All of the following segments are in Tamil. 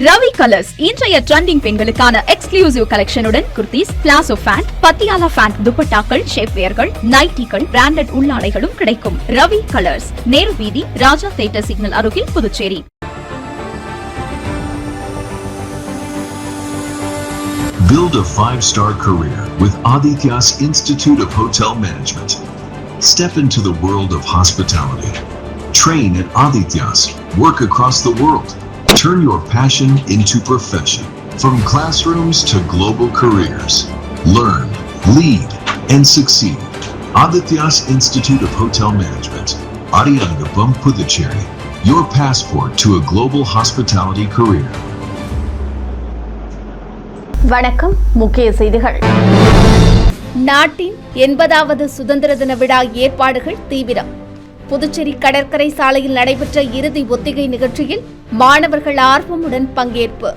ரவி கலர்ஸ் இன்றைய ட்ரெண்டிங் பெண்களுக்கான எக்ஸ்க்ளூசிவ் கலெக்ஷனுடன் kurtis, palazzo pant, Patiala pant, துப்பட்டாக்கள், ஷேப்வேர்கள், நைட்டிகள், பிராண்டட் உள்ளாடைகளும் கிடைக்கும். ரவி கலர்ஸ், நேரு வீதி, ராஜா தியேட்டர் சிக்னல் அருகில், Puducherry. Build a 5-star career with Aditya's Institute of Hotel Management. Step into the world of hospitality. Train at Aditya's. Work across the world. Turn your passion into profession. From classrooms to global careers. Learn, lead, and succeed. Aditya's Institute of Hotel Management. Ariyangapam, Puducherry. Your passport to a global hospitality career. வணக்கம். முக்கிய செய்திகள். நாட்டின் 80வது சுதந்திர தின விழா ஏற்பாடுகள் தீவிரம். புதுச்சேரி கடற்கரை சாலையில் நடைபெற்ற இறுதி ஒத்திகை நிகழ்ச்சியில் மாணவர்கள் ஆர்வமுடன் பங்கேற்பு.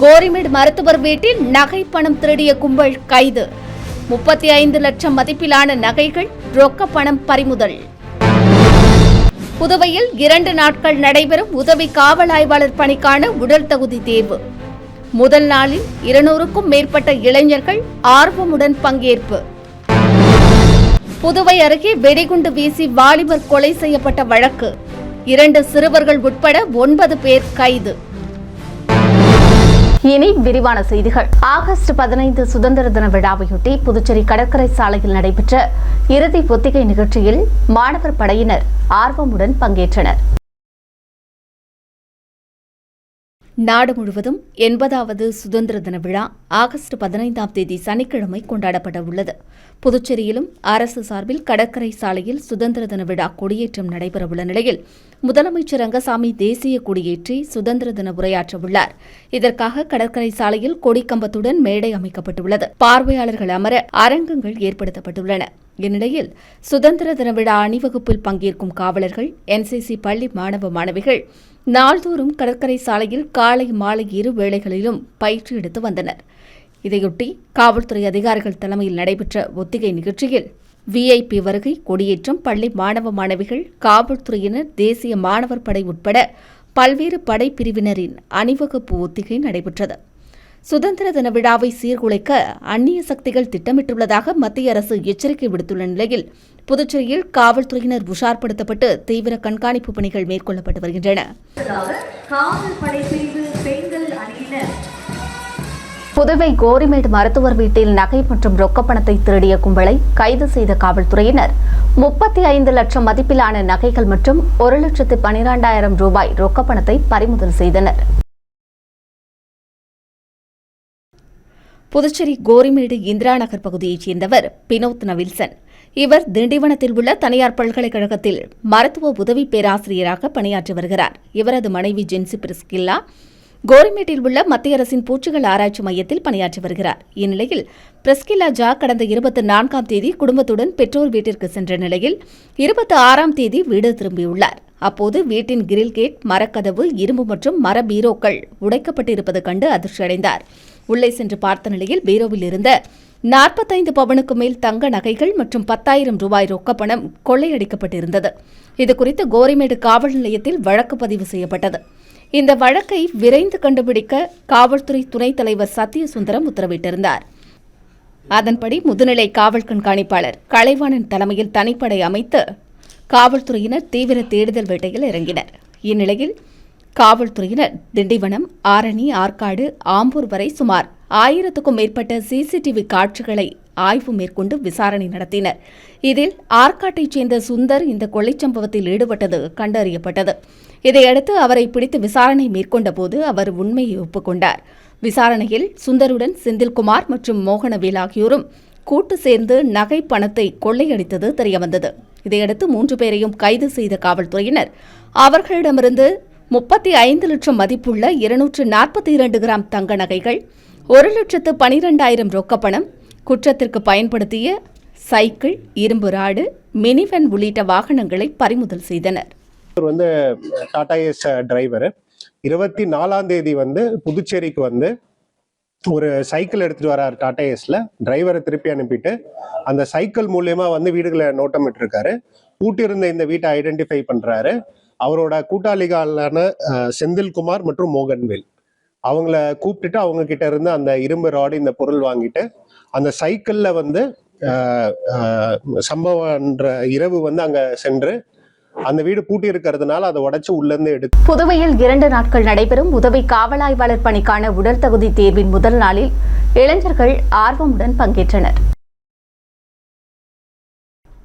கோரிமேடு மருத்துவர் வீட்டில் நகை பணம் திருடிய கும்பல் கைது. 35 லட்சம் மதிப்பிலான நகைகள், ரொக்க பணம் பறிமுதல். புதுவையில் 2 நாட்கள் நடைபெறும் உதவி காவல் ஆய்வாளர் பணிக்கான உடல் தகுதி தேர்வு. முதல் நாளில் 200க்கும் மேற்பட்ட இளைஞர்கள் ஆர்வமுடன் பங்கேற்பு. புதுவை அருகே வெடிகுண்டு வீசி வாலிபர் கொலை செய்யப்பட்ட வழக்கு. 2 சிறுவர்கள் உட்பட 9 பேர் கைது. இனி விரிவான செய்திகள். ஆகஸ்ட் 15 சுதந்திர தின விழாவையொட்டி புதுச்சேரி கடற்கரை சாலையில் நடைபெற்ற இறுதி ஒத்திகை நிகழ்ச்சியில் மாணவர் படையினர் ஆர்வமுடன் பங்கேற்றனர். நாடு முழுவதும் 80வது சுதந்திர தின விழா ஆகஸ்ட் 15ஆம் தேதி சனிக்கிழமை கொண்டாடப்பட உள்ளது. புதுச்சேரியிலும் அரசு சார்பில் கடற்கரை சாலையில் சுதந்திர தின விழா கொடியேற்றம் நடைபெறவுள்ள நிலையில் முதலமைச்சர் ரங்கசாமி தேசிய கொடியேற்றி சுதந்திர தின உரையாற்ற உள்ளார். இதற்காக கடற்கரை சாலையில் கொடிக்கம்பத்துடன் மேடை அமைக்கப்பட்டுள்ளது. பார்வையாளர்கள் அமர அரங்கங்கள் ஏற்படுத்தப்பட்டுள்ளன. இந்நிலையில் சுதந்திர தின விழா அணிவகுப்பில் பங்கேற்கும் காவலர்கள், என்சிசி பள்ளி மாணவ மாணவிகள் நாள்தோறும் கடற்கரை சாலையில் காலை மாலை 2 வேளைகளிலும் பயிற்சி எடுத்து வந்தனர். இதையொட்டி காவல்துறை அதிகாரிகள் தலைமையில் நடைபெற்ற ஒத்திகை நிகழ்ச்சியில் விஐபி வருகை, கொடியேற்றம், பள்ளி மாணவ மாணவிகள், காவல்துறையினர், தேசிய மாணவர் படை உட்பட பல்வேறு படைப்பிரிவினரின் அணிவகுப்பு ஒத்திகை நடைபெற்றது. சுதந்திர தின விழாவை சீர்குலைக்க அந்நிய சக்திகள் திட்டமிட்டுள்ளதாக மத்திய அரசு எச்சரிக்கை விடுத்துள்ள நிலையில் புதுச்சேரியில் காவல்துறையினர் உஷார்படுத்தப்பட்டு தீவிர கண்காணிப்பு பணிகள் மேற்கொள்ளப்பட்டு வருகின்றன. புதுவை கோரிமேடு மருத்துவர் வீட்டில் நகை மற்றும் ரொக்க பணத்தை திருடிய கும்பலை கைது செய்த காவல்துறையினர் 35 லட்சம் மதிப்பிலான நகைகள் மற்றும் 1,12,000 ரூபாய் ரொக்க பணத்தை பறிமுதல் செய்தனர். புதுச்சேரி கோரிமேடு இந்திரா நகர் பகுதியைச் சேர்ந்தவர் பினோத் நவில்சன். இவர் திண்டிவனத்தில் உள்ள தனியார் பல்கலைக்கழகத்தில் மருத்துவ உதவி பேராசிரியராக பணியாற்றி வருகிறார். இவரது மனைவி ஜென்சி பிரிஸ்கில்லா கோரிமேட்டில் உள்ள மத்திய அரசின் பூச்சிகள் ஆராய்ச்சி மையத்தில் பணியாற்றி வருகிறார். இந்நிலையில் பிரிஸ்கில்லா ஜா கடந்த 24ஆம் தேதி குடும்பத்துடன் பெற்றோர் வீட்டிற்கு சென்ற நிலையில் 26ஆம் தேதி வீடு திரும்பியுள்ளார். அப்போது வீட்டின் கிரில் கேட், மரக்கதவு, இரும்பு மற்றும் மர பீரோக்கள் உடைக்கப்பட்டிருப்பது கண்டு அதிர்ச்சியடைந்தார். உள்ளே சென்று பார்த்த நிலையில் பீரோவில் இருந்த 45 பவனுக்கு மேல் தங்க நகைகள் மற்றும் 10,000 ரூபாய் ரொக்கப்பணம் கொள்ளையடிக்கப்பட்டிருந்தது. இதுகுறித்து கோரிமேடு காவல் நிலையத்தில் வழக்கு பதிவு செய்யப்பட்டது. இந்த வழக்கை விரைந்து கண்டுபிடிக்க காவல்துறை துணைத் தலைவர் சத்யசுந்தரம் உத்தரவிட்டிருந்தார். அதன்படி முதுநிலை காவல் கண்காணிப்பாளர் கலைவாணன் தலைமையில் தனிப்படை அமைத்து காவல்துறையினர் தீவிர தேடுதல் வேட்டையில் இறங்கினர். இந்நிலையில் காவல்துறையினர் திண்டிவனம், ஆரணி, ஆற்காடு, ஆம்பூர் வரை சுமார் 1000க்கும் மேற்பட்ட சிசிடிவி காட்சிகளை ஆய்வு மேற்கொண்டு விசாரணை நடத்தினர். இதில் ஆற்காட்டைச் சேர்ந்த சுந்தர் இந்த கொள்ளைச் சம்பவத்தில் ஈடுபட்டது கண்டறியப்பட்டது. இதையடுத்து அவரை பிடித்து விசாரணை மேற்கொண்டபோது அவர் உண்மையை ஒப்புக்கொண்டார். விசாரணையில் சுந்தருடன் செந்தில்குமார் மற்றும் மோகனவேல் ஆகியோரும் கூட்டு சேர்ந்து நகை பணத்தை கொள்ளையடித்தது தெரியவந்தது. இதையடுத்து 3 பேரையும் கைது செய்த காவல்துறையினர் அவர்களிடமிருந்து 35 லட்சம் மதிப்புள்ள 242 கிராம் தங்க நகைகள், 1,12,000 ரொக்கப்பணம், குற்றத்திற்கு பயன்படுத்திய சைக்கிள், இரும்பு ராடு, மினிவன் உள்ளிட்ட வாகனங்களை பறிமுதல் செய்தனர். டாடா ஏஸ் டிரைவர் 24ஆம் தேதி புதுச்சேரிக்கு ஒரு சைக்கிள் எடுத்துட்டு வராரு. டாடா ஏஸ்ல டிரைவரை திருப்பி அனுப்பிட்டு அந்த சைக்கிள் மூலியமா வீடுகளை நோட்டமிட்டு இருக்காரு. பூட்டிருந்த இந்த வீட்டை ஐடென்டிஃபை பண்றாரு. அவரோட கூட்டாளிகளான செந்தில்குமார் மற்றும் மோகன்வேல் அவங்கள கூப்பிட்டுட்டு அவங்க கிட்ட இருந்து அந்த இரும்பு ராடு இந்த பொருள் வாங்கிட்டு அந்த சைக்கிள்ல வந்து சம்பவம்ன்ற இரவு வந்து அங்க சென்று அந்த வீடு பூட்டி இருக்கிறதுனால அதை உடைச்சு உள்ள இருந்து எடுத்து. புதுவையில் 2 நாட்கள் நடைபெறும் உதவி காவல் ஆய்வாளர் பணிக்கான உடல் தகுதி தேர்வின் முதல் நாளில் இளைஞர்கள் ஆர்வமுடன் பங்கேற்றனர்.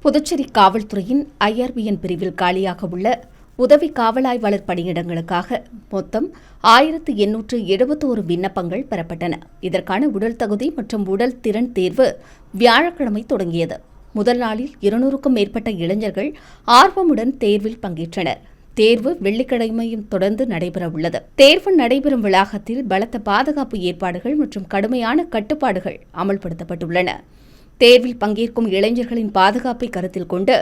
புதுச்சேரி காவல்துறையின் IRBN பிரிவில் காலியாக உள்ள உதவி காவல் ஆய்வாளர் பணியிடங்களுக்காக மொத்தம் 1871 விண்ணப்பங்கள் பெறப்பட்டன. இதற்கான உடல் தகுதி மற்றும் உடல் திறன் தேர்வு வியாழக்கிழமை தொடங்கியது. முதல் நாளில் 200க்கும் மேற்பட்ட இளைஞர்கள் ஆர்வமுடன் தேர்வில் பங்கேற்றனர். தேர்வு வெள்ளிக்கிழமையும் தொடர்ந்து நடைபெறவுள்ளது. தேர்வு நடைபெறும் வளாகத்தில் பலத்த பாதுகாப்பு ஏற்பாடுகள் மற்றும் கடுமையான கட்டுப்பாடுகள் அமல்படுத்தப்பட்டுள்ளன. தேர்வில் பங்கேற்கும் இளைஞர்களின் பாதுகாப்பை கருத்தில் கொண்டு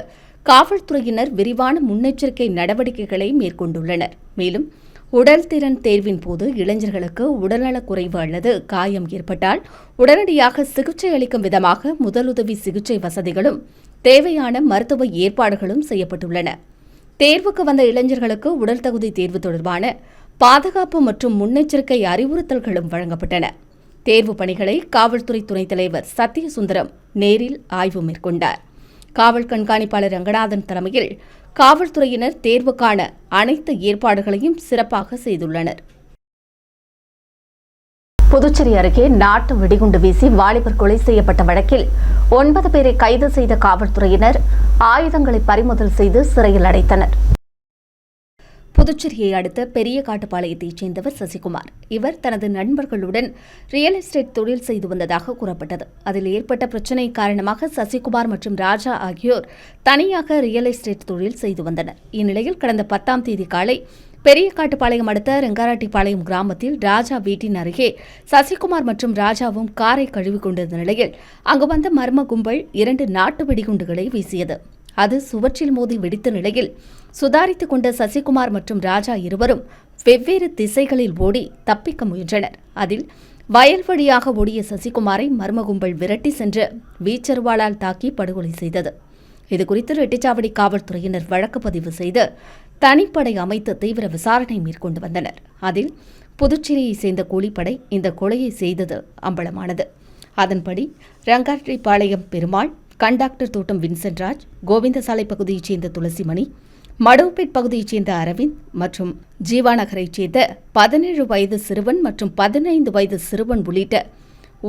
காவல்துறையினர் விரிவான முன்னெச்சரிக்கை நடவடிக்கைகளை மேற்கொண்டுள்ளனர். மேலும் உடல் திறன் தேர்வின் போது இளைஞர்களுக்கு உடல்நலக் குறைவு அல்லது காயம் ஏற்பட்டால் உடனடியாக சிகிச்சை அளிக்கும் விதமாக முதலுதவி சிகிச்சை வசதிகளும் தேவையான மருத்துவ ஏற்பாடுகளும் செய்யப்பட்டுள்ளன. தேர்வுக்கு வந்த இளைஞர்களுக்கு உடல் தகுதி தேர்வு தொடர்பான பாதுகாப்பு மற்றும் முன்னெச்சரிக்கை அறிவுறுத்தல்களும் வழங்கப்பட்டன. தேர்வு பணிகளை காவல்துறை துணைத் தலைவர் சத்யசுந்தரம் நேரில் ஆய்வு மேற்கொண்டார். காவல் கண்காணிப்பாளர் ரங்கநாதன் தலைமையில் காவல்துறையினர் தேர்வுக்கான அனைத்து ஏற்பாடுகளையும் சிறப்பாக செய்துள்ளனர். புதுச்சேரி அருகே நாட்டு வெடிகுண்டு வீசி வாலிபர் கொலை செய்யப்பட்ட வழக்கில் 9 பேரை கைது செய்த காவல்துறையினர் ஆயுதங்களை பறிமுதல் செய்து சிறையில் அடைத்தனர். புதுச்சேரியை அடுத்த பெரிய காட்டுப்பாளையத்தைச் சேர்ந்தவர் சசிகுமார். இவர் தனது நண்பர்களுடன் ரியல் எஸ்டேட் தொழில் செய்து வந்ததாக கூறப்பட்டது. அதில் ஏற்பட்ட பிரச்சினை காரணமாக சசிகுமார் மற்றும் ராஜா ஆகியோர் தனியாக ரியல் எஸ்டேட் தொழில் செய்து வந்தனர். இந்நிலையில் கடந்த 10ஆம் தேதி காலை பெரிய காட்டுப்பாளையம் அடுத்த ரெங்காராட்டிப்பாளையம் கிராமத்தில் ராஜா வீட்டின் அருகே சசிகுமார் மற்றும் ராஜாவும் காரை கழுவிக் கொண்டிருந்த நிலையில் அங்கு வந்த மர்ம கும்பல் 2 நாட்டு வெடிகுண்டுகளை வீசியது. அது சுவற்றில் மோதி வெடித்த நிலையில் சுதாரித்துக் கொண்ட சசிகுமார் மற்றும் ராஜா இருவரும் வெவ்வேறு திசைகளில் ஓடி தப்பிக்க முயன்றனர். அதில் வயல் வழியாக ஓடிய சசிகுமாரை மர்ம கும்பல் விரட்டி சென்று வீச்சருவாளால் தாக்கி படுகொலை செய்தது. இதுகுறித்து ரெட்டிச்சாவடி காவல்துறையினர் வழக்கு பதிவு செய்து தனிப்படை அமைத்து தீவிர விசாரணை மேற்கொண்டு வந்தனர். அதில் புதுச்சேரியை சேர்ந்த கூலிப்படை இந்த கொலையை செய்தது அம்பலமானது. அதன்படி ரங்காட்டிப்பாளையம் பெருமாள், கண்டாக்டர் தோட்டம் வின்சென்ட்ராஜ், கோவிந்தசாலை பகுதியைச் சேர்ந்த துளசிமணி, மடவுப்பேட் பகுதியைச் சேர்ந்த அரவிந்த் மற்றும் ஜீவாநகரைச் சேர்ந்த 17 வயது சிறுவன் மற்றும் 15 வயது சிறுவன் உள்ளிட்ட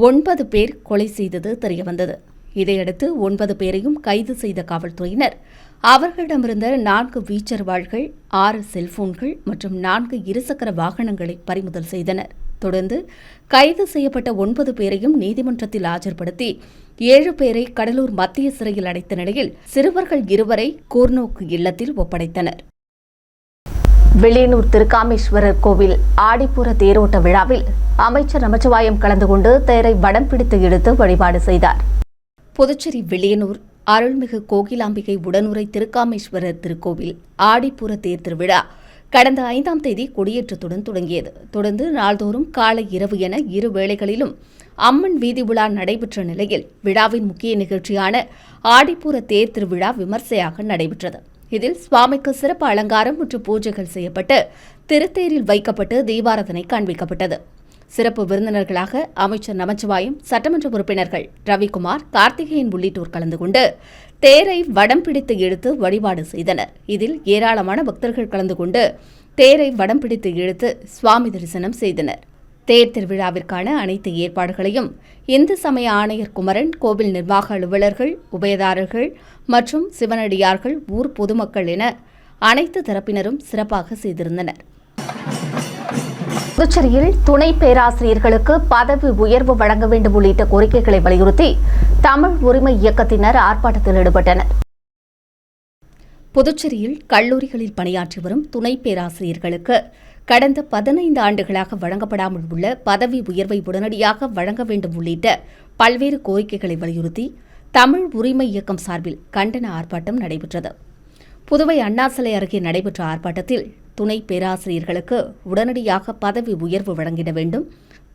9 பேர் கொலை செய்தது தெரியவந்தது. இதையடுத்து 9 பேரையும் கைது செய்த காவல்துறையினர் அவர்களிடமிருந்த 4 வீச்சர்வாள்கள், 6 செல்போன்கள் மற்றும் 4 இருசக்கர வாகனங்களை பறிமுதல் செய்தனர். தொடர்ந்து கைது செய்யப்பட்ட 9 பேரையும் நீதிமன்றத்தில் ஆஜர்படுத்தி 7 பேரை கடலூர் மத்திய சிறையில் அடைத்த நிலையில் சிறுவர்கள் 2 கூர்நோக்கு இல்லத்தில் ஒப்படைத்தனர். வில்லியனூர் திருக்காமேஸ்வரர் கோவில் ஆடிப்பூர தேரோட்ட விழாவில் அமைச்சர் நமச்சிவாயம் கலந்து கொண்டு தேரை வடம் பிடித்து இழுத்து வழிபாடு செய்தார். புதுச்சேரி வில்லியனூர் அருள்மிகு கோகிலாம்பிகை உடனுரை திருக்காமேஸ்வரர் திருக்கோவில் ஆடிப்பூர தேர் திருவிழா கடந்த 5ஆம் தேதி கொடியேற்றத்துடன் தொடங்கியது. தொடர்ந்து நாள்தோறும் காலை, இரவு என 2 வேளைகளிலும் அம்மன் வீதி உலா நடைபெற்ற நிலையில் விழாவின் முக்கிய நிகழ்ச்சியான ஆடிப்பூர தேர் திருவிழா விமர்சையாக நடைபெற்றது. இதில் சுவாமிக்கு சிறப்பு அலங்காரம் மற்றும் பூஜைகள் செய்யப்பட்டு திருத்தேரில் வைக்கப்பட்டு தீபாராதனை காண்பிக்கப்பட்டது. சிறப்பு விருந்தினர்களாக அமைச்சர் நமச்சிவாயம், சட்டமன்ற உறுப்பினர்கள் ரவிக்குமார், கார்த்திகேயன் உள்ளிட்டோர் கலந்து கொண்டு தேரை வடம் பிடித்து இழுத்து வழிபாடு செய்தனர். இதில் ஏராளமான பக்தர்கள் கலந்து கொண்டு தேரை வடம் பிடித்து இழுத்து சுவாமி தரிசனம் செய்தனர். தேர் திருவிழாவிற்கான அனைத்து ஏற்பாடுகளையும் இந்து சமய ஆணையர் குமரன், கோவில் நிர்வாக அலுவலர்கள், உபயதாரர்கள் மற்றும் சிவனடியார்கள், ஊர் பொதுமக்கள் என அனைத்து தரப்பினரும் சிறப்பாக செய்திருந்தனர். புதுச்சேரியில் துணை பேராசிரியர்களுக்கு பதவி உயர்வு வழங்க வேண்டும் உள்ளிட்ட கோரிக்கைகளை வலியுறுத்தி தமிழ் உரிமை இயக்கத்தினர் ஆர்ப்பாட்டத்தில் ஈடுபட்டனர். புதுச்சேரியில் கல்லூரிகளில் பணியாற்றி வரும் துணை பேராசிரியர்களுக்கு கடந்த 15 ஆண்டுகளாக வழங்கப்படாமல் உள்ள பதவி உயர்வை உடனடியாக வழங்க வேண்டும் உள்ளிட்ட பல்வேறு கோரிக்கைகளை வலியுறுத்தி தமிழ் உரிமை இயக்கம் சார்பில் கண்டன ஆர்ப்பாட்டம் நடைபெற்றது. புதுவை அண்ணா சிலை அருகே நடைபெற்ற ஆர்ப்பாட்டத்தில் துணை பேராசிரியர்களுக்கு உடனடியாக பதவி உயர்வு வழங்கிட வேண்டும்,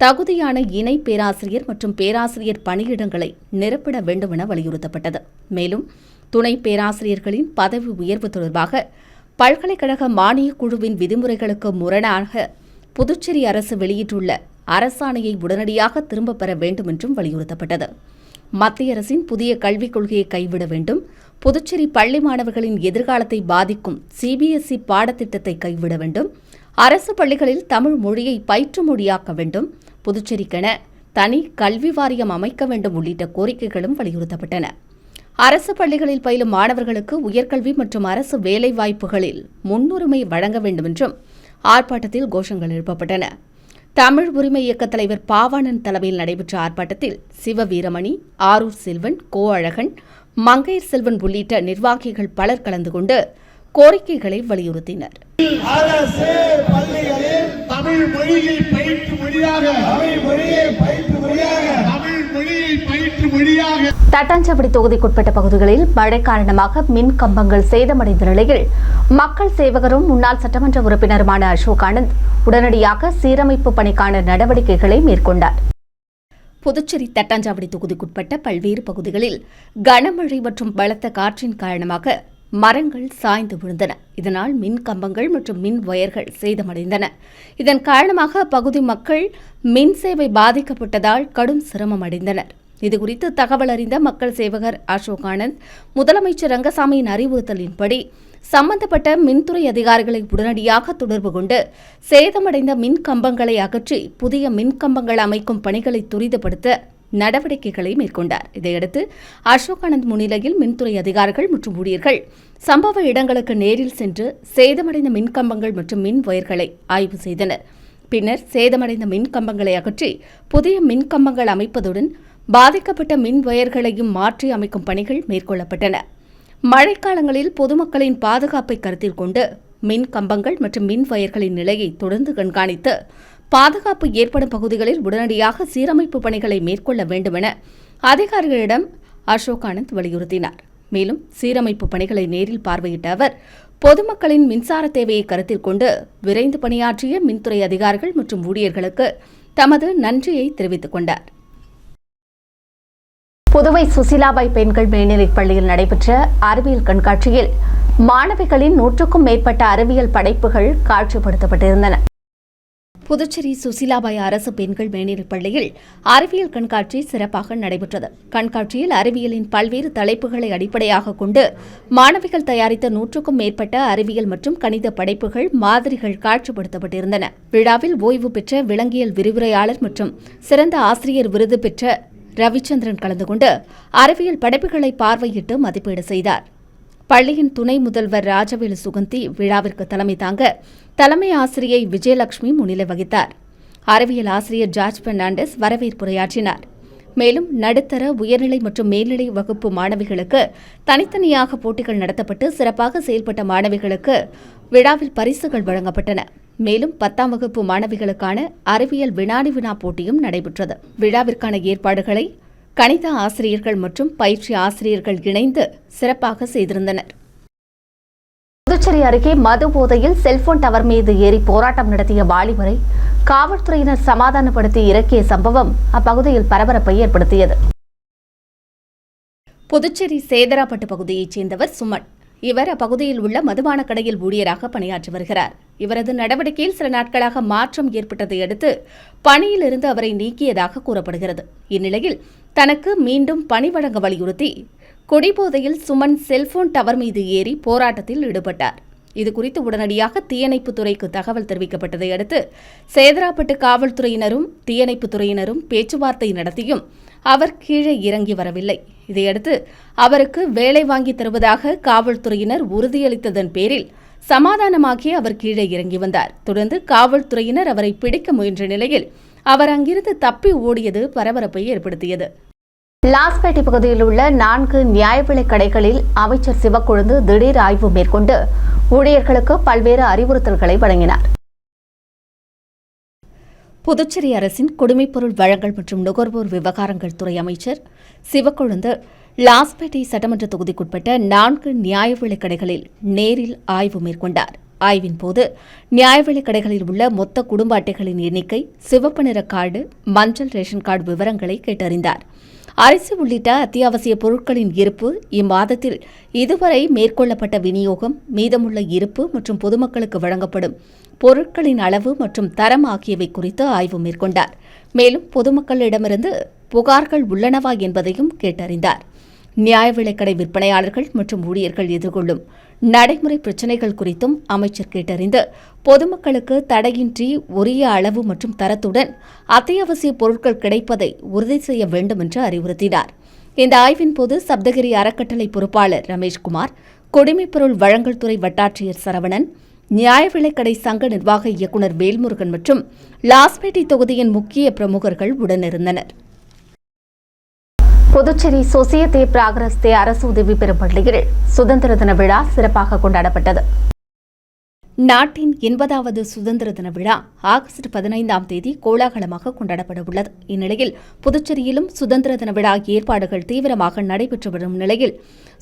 தகுதியான இணை பேராசிரியர் மற்றும் பேராசிரியர் பணியிடங்களை நிரப்பிட வேண்டும் என வலியுறுத்தப்பட்டது. மேலும் துணை பேராசிரியர்களின் பதவி உயர்வு தொடர்பாக பல்கலைக்கழக மானியக் குழுவின் விதிமுறைகளுக்கு முரணாக புதுச்சேரி அரசு வெளியிட்டுள்ள அரசாணையை உடனடியாக திரும்பப் பெற வேண்டும் என்றும் வலியுறுத்தப்பட்டது. மத்திய அரசின் புதிய கல்விக் கொள்கையை கைவிட வேண்டும், புதுச்சேரி பள்ளி மாணவர்களின் எதிர்காலத்தை பாதிக்கும் சிபிஎஸ்இ பாடத்திட்டத்தை கைவிட வேண்டும், அரசு பள்ளிகளில் தமிழ் மொழியை பயிற்று மொழியாக்க வேண்டும், புதுச்சேரிக்கென தனி கல்வி வாரியம் அமைக்க வேண்டும் உள்ளிட்ட கோரிக்கைகளும் வலியுறுத்தப்பட்டன. அரசு பள்ளிகளில் பயிலும் மாணவர்களுக்கு உயர்கல்வி மற்றும் அரசு வேலைவாய்ப்புகளில் முன்னுரிமை வழங்க வேண்டும் என்றும் ஆர்ப்பாட்டத்தில் கோஷங்கள் எழுப்பப்பட்டன. தமிழ் உரிமை இயக்கத் தலைவர் பாவாணன் தலைமையில் நடைபெற்ற ஆர்ப்பாட்டத்தில் சிவ வீரமணி, ஆரூர் செல்வன், கோ அழகன், மங்கையர் செல்வன் உள்ளிட்ட நிர்வாகிகள் பலர் கலந்து கொண்டு கோரிக்கைகளை வலியுறுத்தினர். தமிழ் மொழியை பயிற்று மொழியாக தட்டாஞ்சாவடி தொகுதிக்குட்பட்ட பகுதிகளில் மழை காரணமாக மின் கம்பங்கள் சேதமடைந்த நிலையில் மக்கள் சேவகரும் முன்னாள் சட்டமன்ற உறுப்பினருமான அசோக் ஆனந்த் உடனடியாக சீரமைப்பு பணிக்கான நடவடிக்கைகளை மேற்கொண்டார். புதுச்சேரி தட்டாஞ்சாவடி தொகுதிக்குட்பட்ட பல்வேறு பகுதிகளில் கனமழை மற்றும் பலத்த காற்றின் காரணமாக மரங்கள் சாய்ந்து விழுந்தன. இதனால் மின் கம்பங்கள் மற்றும் மின் வயர்கள் சேதமடைந்தன. இதன் காரணமாக அப்பகுதி மக்கள் மின் சேவை பாதிக்கப்பட்டதால் கடும் சிரமம் அடைந்தனர். இதுகுறித்து தகவல் அறிந்த மக்கள் சேவகர் அசோக் ஆனந்த் முதலமைச்சர் ரங்கசாமியின் அறிவுறுத்தலின்படி சம்பந்தப்பட்ட மின்துறை அதிகாரிகளை உடனடியாக தொடர்பு கொண்டு சேதமடைந்த மின் கம்பங்களை அகற்றி புதிய மின் கம்பங்கள் அமைக்கும் பணிகளை துரிதப்படுத்த நடவடிக்கைகளை மேற்கொண்டார். இதையடுத்து அசோக் ஆனந்த் முன்னிலையில் மின்துறை அதிகாரிகள் மற்றும் ஊழியர்கள் சம்பவ இடங்களுக்கு நேரில் சென்று சேதமடைந்த மின்கம்பங்கள் மற்றும் மின் வயர்களை ஆய்வு செய்தனர். பின்னர் சேதமடைந்த மின்கம்பங்களை அகற்றி புதிய மின்கம்பங்கள் அமைப்பதுடன் பாதிக்கப்பட்ட மின் வயர்களையும் மாற்றி அமைக்கும் பணிகள் மேற்கொள்ளப்பட்டன. மழைக்காலங்களில் பொதுமக்களின் பாதுகாப்பை கருத்தில் கொண்டு மின் கம்பங்கள் மற்றும் மின் வயர்களின் நிலையை தொடர்ந்து கண்காணித்து பாதுகாப்பு ஏற்படும் பகுதிகளில் உடனடியாக சீரமைப்பு பணிகளை மேற்கொள்ள வேண்டும் என அதிகாரிகளிடம் அசோக் ஆனந்த் வலியுறுத்தினார். மேலும் சீரமைப்பு பணிகளை நேரில் பார்வையிட்ட அவர் பொதுமக்களின் மின்சார தேவையை கருத்தில் கொண்டு விரைந்து பணியாற்றிய மின்துறை அதிகாரிகள் மற்றும் ஊழியர்களுக்கு தமது நன்றியை தெரிவித்துக் கொண்டார். புதுவை சுசிலாபாய் பெண்கள் மேல்நிலைப் பள்ளியில் நடைபெற்ற அறிவியல் கண்காட்சியில் மாணவிகளின் 100க்கும் மேற்பட்ட அறிவியல் படைப்புகள் காட்சிப்படுத்தப்பட்டிருந்தன. புதுச்சேரி சுசிலாபாய் அரசு பெண்கள் மேல்நிலைப் பள்ளியில் அறிவியல் கண்காட்சி சிறப்பாக நடைபெற்றது. கண்காட்சியில் அறிவியலின் பல்வேறு தலைப்புகளை அடிப்படையாக கொண்டு மாணவிகள் தயாரித்த 100க்கும் மேற்பட்ட அறிவியல் மற்றும் கணித படைப்புகள் மாதிரிகள் காட்சிப்படுத்தப்பட்டிருந்தன. விழாவில் ஓய்வு பெற்ற விலங்கியல் விரிவுரையாளர் மற்றும் சிறந்த ஆசிரியர் விருது பெற்ற ரவிச்சந்திரன் கலந்து கொண்டு அறிவியல் படைப்புகளை பார்வையிட்டு மதிப்பீடு செய்தார். பள்ளியின் துணை முதல்வர் ராஜவேலு சுகந்தி விழாவிற்கு தலைமை தாங்க தலைமை ஆசிரியை விஜயலட்சுமி முன்னிலை வகித்தார். அறிவியல் ஆசிரியர் ஜார்ஜ் பெர்னாண்டஸ் வரவேற்புரையாற்றினார். மேலும் நடுத்தர, உயர்நிலை மற்றும் மேல்நிலை வகுப்பு மாணவிகளுக்கு தனித்தனியாக போட்டிகள் நடத்தப்பட்டு சிறப்பாக செயல்பட்ட மாணவிகளுக்கு விழாவில் பரிசுகள் வழங்கப்பட்டன. மேலும் 10ஆம் வகுப்பு மாணவிகளுக்கான அறிவியல் வினாடி வினா போட்டியும் நடைபெற்றது. விழாவிற்கான ஏற்பாடுகளை கணித ஆசிரியர்கள் மற்றும் பயிற்சி ஆசிரியர்கள் இணைந்து சிறப்பாக செய்திருந்தனர். புதுச்சேரி அருகே மது போதையில் செல்போன் டவர் மீது ஏறி போராட்டம் நடத்திய வாலிபரை காவல்துறையினர் சமாதானப்படுத்தி இறக்கிய சம்பவம் அப்பகுதியில் பரபரப்பை ஏற்படுத்தியது. புதுச்சேரி சேதராப்பட்டு பகுதியைச் சேர்ந்தவர் சுமன். இவர் அப்பகுதியில் உள்ள மதுபான கடையில் ஊழியராக பணியாற்றி வருகிறார். இவரது நடவடிக்கையில் சில நாட்களாக மாற்றம் ஏற்பட்டதை அடுத்து பணியிலிருந்து அவரை நீக்கியதாக கூறப்படுகிறது. இந்நிலையில் தனக்கு மீண்டும் பணி வழங்க வலியுறுத்தி குடிபோதையில் சுமன் செல்போன் டவர் மீது ஏறி போராட்டத்தில் ஈடுபட்டார். இதுகுறித்து உடனடியாக தீயணைப்புத் துறைக்கு தகவல் தெரிவிக்கப்பட்டதை அடுத்து சேதராப்பட்டு காவல்துறையினரும் தீயணைப்புத் துறையினரும் பேச்சுவார்த்தை நடத்தியும் அவர் கீழே இறங்கி வரவில்லை. இதையடுத்து அவருக்கு வேலை வாங்கி தருவதாக காவல்துறையினர் உறுதியளித்ததன் பேரில் சமாதானமாகி அவர் கீழே இறங்கி வந்தார். தொடர்ந்து காவல்துறையினர் அவரை பிடிக்க முயன்ற நிலையில் அவர் அங்கிருந்து தப்பி ஓடியது பரபரப்பை ஏற்படுத்தியது. லாஸ்பேட்டை பகுதியில் உள்ள 4 நியாய விலைக் கடைகளில் அமைச்சர் சிவக்கொழுந்து திடீர் ஆய்வு மேற்கொண்டு ஊழியர்களுக்கு பல்வேறு அறிவுறுத்தல்களை வழங்கினார். புதுச்சேரி அரசின் குடிமைப்பொருள் வழங்கல் மற்றும் நுகர்வோர் விவகாரங்கள் துறை அமைச்சர் சிவக்கொழுந்து லாஸ்பேட்டை சட்டமன்ற தொகுதிக்குட்பட்ட 4 நியாய விலைக் கடைகளில் நேரில் ஆய்வு மேற்கொண்டார். ஆய்வின் போது நியாய விலைக் கடைகளில் உள்ள மொத்த குடும்ப அட்டைகளின் எண்ணிக்கை, சிவப்பு நிற கார்டு, மஞ்சள் ரேஷன் கார்டு விவரங்களை கேட்டறிந்தார். அரிசி உள்ளிட்ட அத்தியாவசிய பொருட்களின் இருப்பு, இம்மாதத்தில் இதுவரை மேற்கொள்ளப்பட்ட விநியோகம், மீதமுள்ள இருப்பு மற்றும் பொதுமக்களுக்கு வழங்கப்படும் பொருட்களின் அளவு மற்றும் தரம் ஆகியவை குறித்து ஆய்வு மேற்கொண்டார். மேலும் பொதுமக்களிடமிருந்து புகார்கள் உள்ளனவா என்பதையும் கேட்டறிந்தார். நியாய விலைக்கடை விற்பனையாளர்கள் மற்றும் ஊழியர்கள் எதிர்கொள்ளும் நடைமுறை பிரச்சினைகள் குறித்தும் அமைச்சர் கேட்டறிந்து பொதுமக்களுக்கு தடையின்றி உரிய அளவு மற்றும் தரத்துடன் அத்தியாவசிய பொருட்கள் கிடைப்பதை உறுதி செய்ய வேண்டும் என்று அறிவுறுத்தினார். இந்த ஆய்வின் போது சப்தகிரி அறக்கட்டளை பொறுப்பாளர் ரமேஷ்குமார், குடிமைப்பொருள் வழங்கல் துறை வட்டாட்சியர் சரவணன், நியாய விலைக்கடை சங்க நிர்வாக இயக்குநர் வேல்முருகன் மற்றும் லாஸ்பேட்டை தொகுதியின் முக்கிய பிரமுகர்கள் உடனிருந்தனர். புதுச்சேரி சொசைட்டி பிராகரஸ்தே அரசு உதவி பெறும் பள்ளியில் சுதந்திர தின விழா சிறப்பாக கொண்டாடப்பட்டது. நாட்டின் 80வது சுதந்திர தின விழா ஆகஸ்ட் 15ஆம் தேதி கோலாகலமாக கொண்டாடப்பட உள்ளது. இந்நிலையில் புதுச்சேரியிலும் சுதந்திர தின விழா ஏற்பாடுகள் தீவிரமாக நடைபெற்று வரும் நிலையில்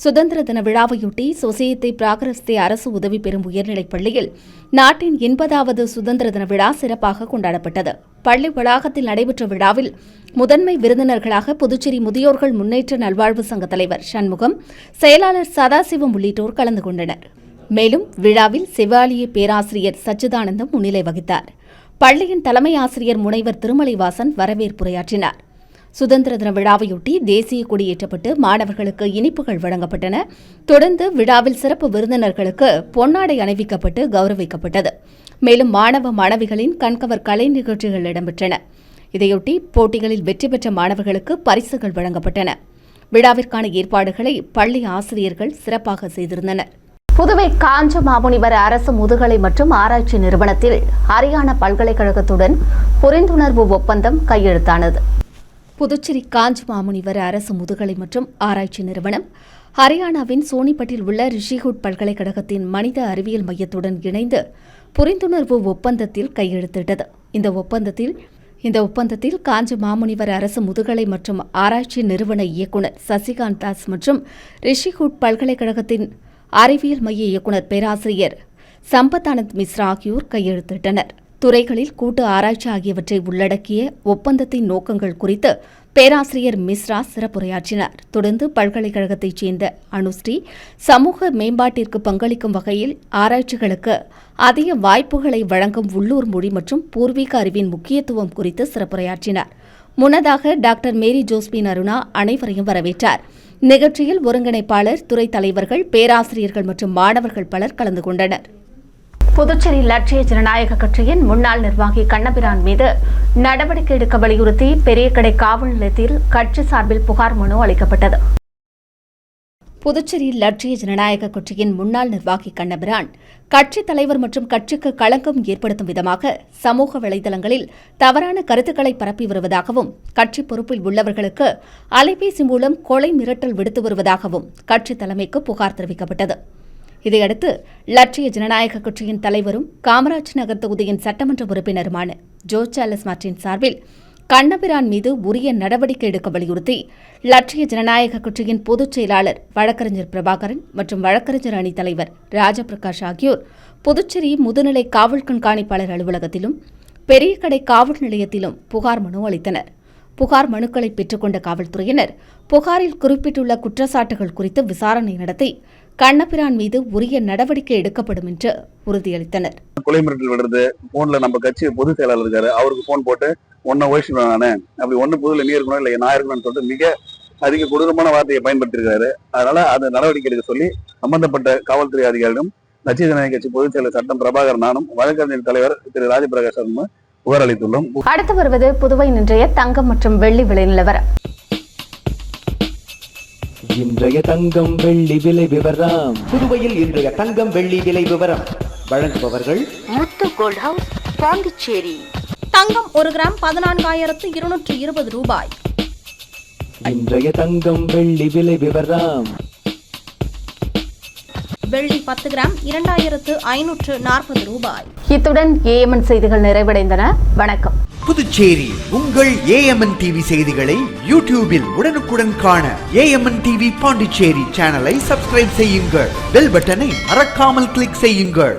சுதந்திர தின விழாவையொட்டி சொசைட்டி பிராகரஸ்தே அரசு உதவி பெறும் உயர்நிலைப் பள்ளியில் நாட்டின் 80வது சுதந்திர தின விழா சிறப்பாக கொண்டாடப்பட்டது. பள்ளி வளாகத்தில் நடைபெற்ற விழாவில் முதன்மை விருந்தினர்களாக புதுச்சேரி முதியோர்கள் முன்னேற்ற நல்வாழ்வு சங்க தலைவர் சண்முகம், செயலாளர் சதாசிவம் உள்ளிட்டோர் கலந்து கொண்டனர். மேலும் விழாவில் சிவாலிய பேராசிரியர் சச்சிதானந்தம் முன்னிலை வகித்தார். பள்ளியின் தலைமை ஆசிரியர் முனைவர் திருமலைவாசன் வரவேற்புரையாற்றினார். சுதந்திர தின விழாவையொட்டி தேசிய கொடியேற்றப்பட்டு மாணவர்களுக்கு இனிப்புகள் வழங்கப்பட்டன. தொடர்ந்து விழாவில் சிறப்பு விருந்தினர்களுக்கு பொன்னாடை அணிவிக்கப்பட்டு கௌரவிக்கப்பட்டது. மேலும் மாணவ மாணவிகளின் கண்கவர் கலை நிகழ்ச்சிகள் இடம்பெற்றன. இதையொட்டி போட்டிகளில் வெற்றி பெற்ற மாணவர்களுக்கு பரிசுகள் வழங்கப்பட்டன. விழாவிற்கான ஏற்பாடுகளை பள்ளி ஆசிரியர்கள் சிறப்பாக செய்திருந்தனர். புதுவை காஞ்ச மாமுனிவர் அரசு முதுகலை மற்றும் ஆராய்ச்சி நிறுவனத்தில் ஹரியானா பல்கலைக்கழகத்துடன் புரிந்துணர்வு ஒப்பந்தம் கையெழுத்தானது. புதுச்சேரி காஞ்சி மாமுனிவர் அரசு முதுகலை மற்றும் ஆராய்ச்சி நிறுவனம் ஹரியானாவின் சோனிபட்டில் உள்ள ரிஷிகுட் பல்கலைக்கழகத்தின் மனித அறிவியல் மையத்துடன் இணைந்து புரிந்துணர்வு ஒப்பந்தத்தில் கையெழுத்திட்டது. இந்த ஒப்பந்தத்தில் காஞ்சி மாமுனிவர் அரசு முதுகலை மற்றும் ஆராய்ச்சி நிறுவன இயக்குநர் சசிகாந்த் தாஸ் மற்றும் ரிஷிகுட் பல்கலைக்கழகத்தின் அறிவியல் மைய இயக்குநர் பேராசிரியர் சம்பத்தானந்த் மிஸ்ரா ஆகியோர் கையெழுத்திட்டனர். துறைகளில் கூட்டு ஆராய்ச்சி ஆகியவற்றை உள்ளடக்கிய ஒப்பந்தத்தின் நோக்கங்கள் குறித்து பேராசிரியர் மிஸ்ரா சிறப்புரையாற்றினார். தொடர்ந்து பல்கலைக்கழகத்தைச் சேர்ந்த அனுஸ்ரீ சமூக மேம்பாட்டிற்கு பங்களிக்கும் வகையில் ஆராய்ச்சிகளுக்கு அதிக வாய்ப்புகளை வழங்கும் உள்ளூர் மொழி மற்றும் பூர்வீக அறிவின் முக்கியத்துவம் குறித்து சிறப்புரையாற்றினார். முன்னதாக டாக்டர் மேரி ஜோஸ்பின் அருணா அனைவரையும் வரவேற்றார். நிகழ்ச்சியில் ஒருங்கிணைப்பாளர், துறை தலைவர்கள், பேராசிரியர்கள் மற்றும் மாணவர்கள் பலர் கலந்து கொண்டனர். புதுச்சேரி லட்சிய ஜனநாயக கட்சியின் முன்னாள் நிர்வாகி கண்ணபிரான் மீது நடவடிக்கை எடுக்க வலியுறுத்தி பெரியகடை காவல் நிலையத்தில் கட்சி சார்பில் புகார் மனு அளிக்கப்பட்டது. புதுச்சேரி லட்சிய ஜனநாயக கட்சியின் முன்னாள் நிர்வாகி கண்ணபிரான் கட்சித் தலைவர் மற்றும் கட்சிக்கு களங்கம் ஏற்படுத்தும் விதமாக சமூக வலைதளங்களில் தவறான கருத்துக்களை பரப்பி வருவதாகவும், கட்சி பொறுப்பில் உள்ளவர்களுக்கு அலைபேசி மூலம் கொலை மிரட்டல் விடுத்து வருவதாகவும் கட்சி தலைமைக்கு புகார் தெரிவிக்கப்பட்டது. இதையடுத்து லட்சிய ஜனநாயக கட்சியின் தலைவரும் காமராஜ் நகர் தொகுதியின் சட்டமன்ற உறுப்பினருமான ஜோ சார்லஸ் மார்டின் சார்பில் கண்ணபிரான் மீது உரிய நடவடிக்கை எடுக்க வலியுறுத்தி லட்சிய ஜனநாயக கட்சியின் பொதுச் செயலாளர் வழக்கறிஞர் பிரபாகரன் மற்றும் வழக்கறிஞர் அணி தலைவர் ராஜபிரகாஷ் ஆகியோர் புதுச்சேரி முதுநிலை காவல் கண்காணிப்பாளர் அலுவலகத்திலும் பெரியகடை காவல் நிலையத்திலும் புகார் மனு அளித்தனர். புகார் மனுக்களை பெற்றுக்கொண்ட காவல்துறையினர் புகாரில் குறிப்பிட்டுள்ள குற்றச்சாட்டுகள் குறித்து விசாரணை நடத்தி கண்ணபிரான் மீது உரிய நடவடிக்கை எடுக்கப்படும் என்று உறுதியளித்தனர். கொலை மிரட்டல் விடுறது, போன்ல நம்ம கட்சி பொதுச் செயலாளர் இருக்காரு, அவருக்கு போன் போட்டு ஒன்ன ஓய்வு நானு அப்படி ஒண்ணு புதுல நீ இருக்கணும் இல்ல நான் இருக்கணும்னு சொல்லிட்டு மிக அதிக கொடூரமான வார்த்தையை பயன்படுத்தியிருக்காரு. அதனால அந்த நடவடிக்கை எடுக்க சொல்லி சம்பந்தப்பட்ட காவல்துறை அதிகாரிகளும் லட்சிய ஜனநாயக கட்சி பொதுச் செயலர் சட்டம் பிரபாகர் நானும் வழக்கறிஞர் தலைவர் திரு ராஜபிரகாஷ் புகார் அளித்துள்ளோம். அடுத்து வருவது புதுவை இன்றைய தங்கம் மற்றும் வெள்ளி விலை நிலவரம். இன்றைய தங்கம் வெள்ளி விலை விவரம். புதுவையில் இன்றைய தங்கம் வெள்ளி விலை விவரம் வழங்குபவர்கள் முத்து கோல்ட் ஹவுஸ், பாண்டிச்சேரி. தங்கம் 1 கிராம் 14,220 ரூபாய். இன்றைய தங்கம் வெள்ளி விலை விவரம். வெள்ளி 10 கிராம் 2,540 ரூபாய். இத்துடன் ஏஎம்என் செய்திகள் நிறைவடைந்தன. வணக்கம். புதுச்சேரி உங்கள் ஏஎம்என் டிவி செய்திகளை யூடியூபில் உடனுக்குடன் காண ஏஎம்என் டிவி பாண்டிச்சேரி சேனலை சப்ஸ்கிரைப் செய்யுங்கள். பெல் பட்டனை மறக்காமல் கிளிக் செய்யுங்கள்.